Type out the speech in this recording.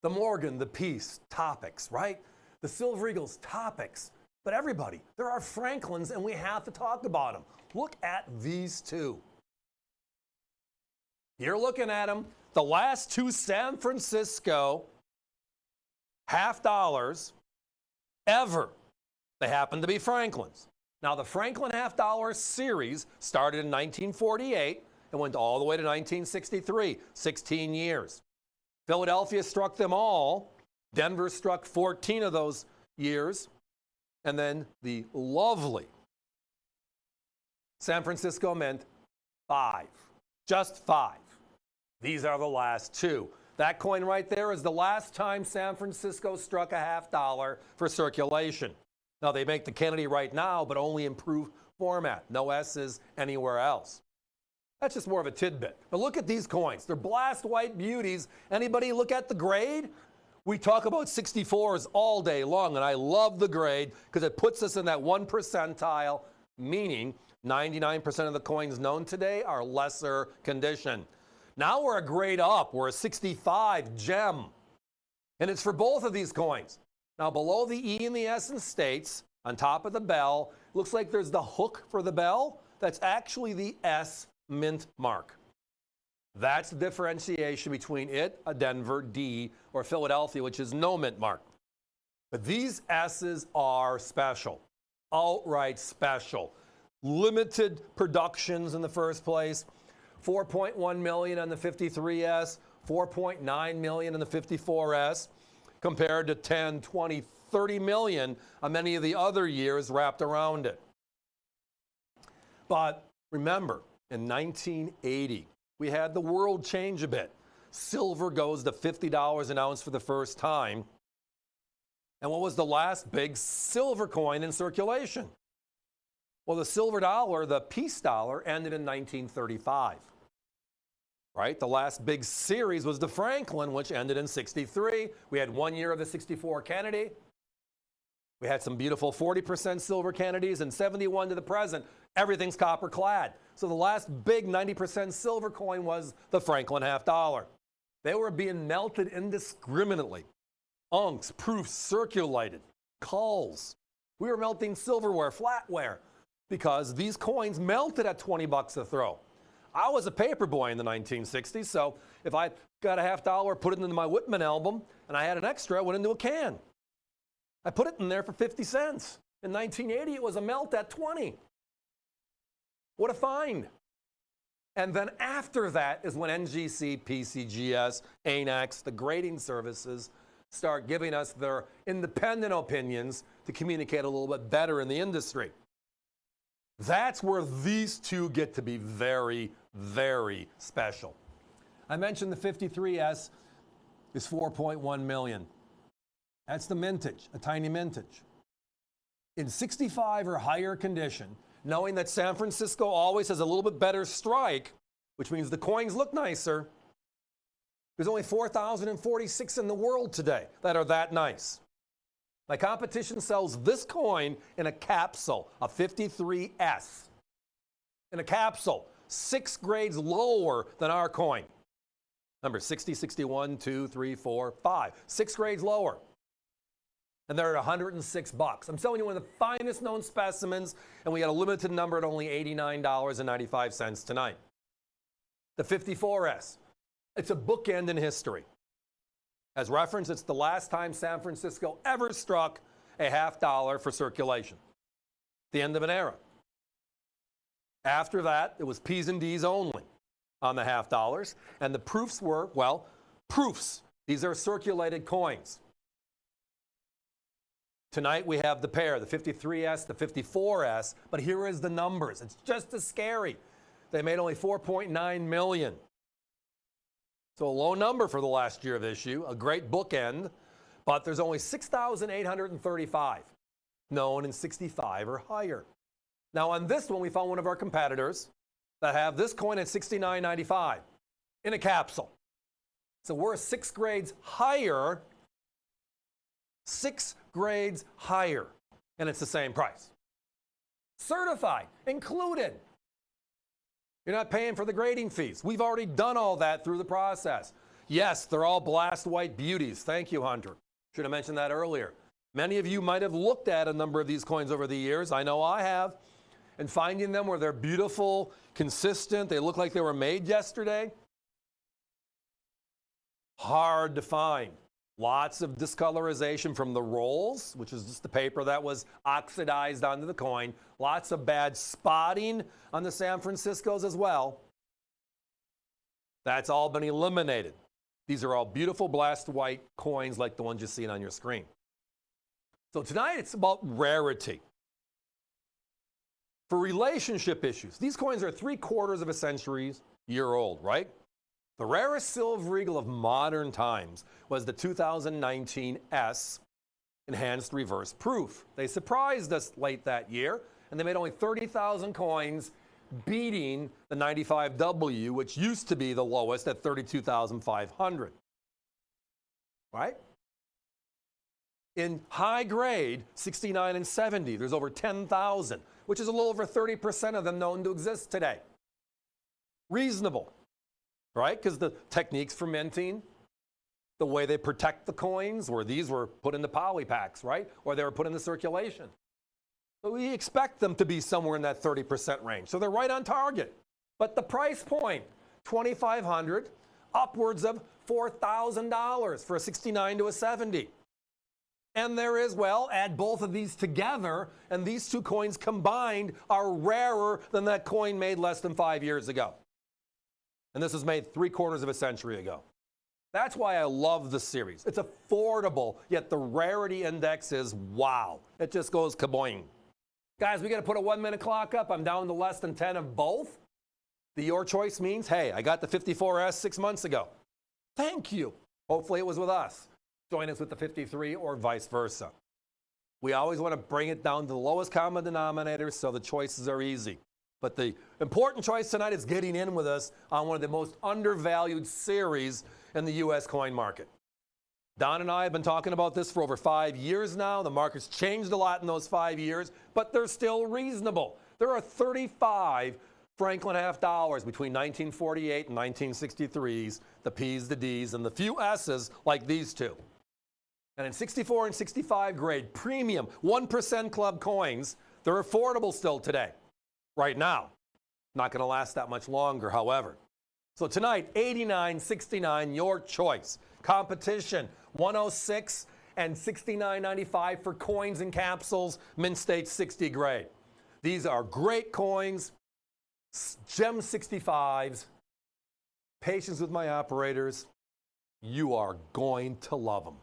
The Morgan, the Peace, topics, right? The Silver Eagles, topics. But everybody, there are Franklins, and we have to talk about them. Look at these two. You're looking at them. The last two San Francisco $half ever. They happen to be Franklins. Now, the Franklin $half series started in 1948 and went all the way to 1963, 16 years. Philadelphia struck them all. Denver struck 14 of those years. And then the lovely San Francisco Mint, 5. Just 5. These are the last two. That coin right there is the last time San Francisco struck a $half for circulation. Now, they make the Kennedy right now, but only improved format. No S's anywhere else. That's just more of a tidbit. But look at these coins. They're blast white beauties. Anybody look at the grade? We talk about 64s all day long, and I love the grade because it puts us in that 1 percentile, meaning 99% of the coins known today are lesser condition. Now we're a grade up. We're a 65 gem. And it's for both of these coins. Now, below the E and the S in states, on top of the bell, looks like there's the hook for the bell. That's actually the S mint mark. That's the differentiation between it, a Denver, D, or Philadelphia, which is no mint mark. But these S's are special, outright special. Limited productions in the first place, 4.1 million on the 53S, 4.9 million on the 54S, compared to 10, 20, 30 million on many of the other years wrapped around it. But remember, in 1980, we had the world change a bit. Silver goes to $50 an ounce for the first time. And what was the last big silver coin in circulation? Well, the silver dollar, the peace dollar, ended in 1935. Right? The last big series was the Franklin, which ended in 63. We had 1 year of the 64 Kennedy. We had some beautiful 40% silver Kennedys, and 71 to the present. Everything's copper clad. So the last big 90% silver coin was the Franklin $half. They were being melted indiscriminately. Unks, proofs, circulated, culls. We were melting silverware, flatware, because these coins melted at 20 bucks a throw. I was a paper boy in the 1960s, so if I got a $half, put it into my Whitman album, and I had an extra, I went into a can. I put it in there for 50 cents. In 1980, it was a melt at 20. What a find. And then after that is when NGC, PCGS, ANAX, the grading services start giving us their independent opinions to communicate a little bit better in the industry. That's where these two get to be very, very special. I mentioned the 53S is 4.1 million. That's the mintage, a tiny mintage. In 65 or higher condition, knowing that San Francisco always has a little bit better strike, which means the coins look nicer, there's only 4,046 in the world today that are that nice. My competition sells this coin in a capsule, a 53S. In a capsule, 6 grades lower than our coin. Number 60, 61, 2, 3, 4, 5. 6 grades lower. And they're at $106. I'm selling you one of the finest known specimens, and we had a limited number at only $89.95 tonight. The 54S. It's a bookend in history. As reference, it's the last time San Francisco ever struck a $half for circulation. The end of an era. After that, it was P's and D's only on the $half. And the proofs were, well, proofs. These are circulated coins. Tonight we have the pair, the 53S, the 54S, but here is the numbers. It's just as scary. They made only 4.9 million. So a low number for the last year of issue, a great bookend, but there's only 6,835 known in 65 or higher. Now on this one, we found one of our competitors that have this coin at $69.95 in a capsule. So we're 6 grades higher, 6 grades higher, and it's the same price. Certified, included. You're not paying for the grading fees. We've already done all that through the process. Yes, they're all blast white beauties. Thank you, Hunter. Should have mentioned that earlier. Many of you might have looked at a number of these coins over the years. I know I have. And finding them where they're beautiful, consistent, they look like they were made yesterday, hard to find. Lots of discolorization from the rolls, which is just the paper that was oxidized onto the coin. Lots of bad spotting on the San Franciscos as well. That's all been eliminated. These are all beautiful blast white coins like the ones you're seeing on your screen. So tonight it's about rarity. For relationship issues, these coins are 3/4 of a century-year old, right? The rarest silver eagle of modern times was the 2019 S Enhanced Reverse Proof. They surprised us late that year, and they made only 30,000 coins, beating the 95W, which used to be the lowest at 32,500. Right? In high grade, 69 and 70, there's over 10,000, which is a little over 30% of them known to exist today. Reasonable, right? Because the techniques for minting, the way they protect the coins, where these were put into poly packs, right? Or they were put into circulation. So we expect them to be somewhere in that 30% range. So they're right on target. But the price point, $2,500, upwards of $4,000 for a 69 to a 70. And there is, well, add both of these together, and these two coins combined are rarer than that coin made less than 5 years ago. And this was made 3/4 of a century ago. That's why I love the series. It's affordable, yet the rarity index is wow. It just goes kaboing. Guys, we got to put a 1-minute clock up. I'm down to less than 10 of both. The your choice means, hey, I got the 54S 6 months ago. Thank you. Hopefully it was with us. Join us with the 53 or vice versa. We always want to bring it down to the lowest common denominator so the choices are easy. But the important choice tonight is getting in with us on one of the most undervalued series in the U.S. coin market. Don and I have been talking about this for over 5 years now. The market's changed a lot in those 5 years, but they're still reasonable. There are 35 Franklin half dollars between 1948 and 1963s, the P's, the D's, and the few S's like these two. And in 64 and 65 grade premium 1% club coins, they're affordable still today. Right now. Not going to last that much longer, however. So tonight, 89.69, your choice. Competition, 106 and 69.95 for coins and capsules, mint state 60 grade. These are great coins, gem 65s. Patience with my operators. You are going to love them.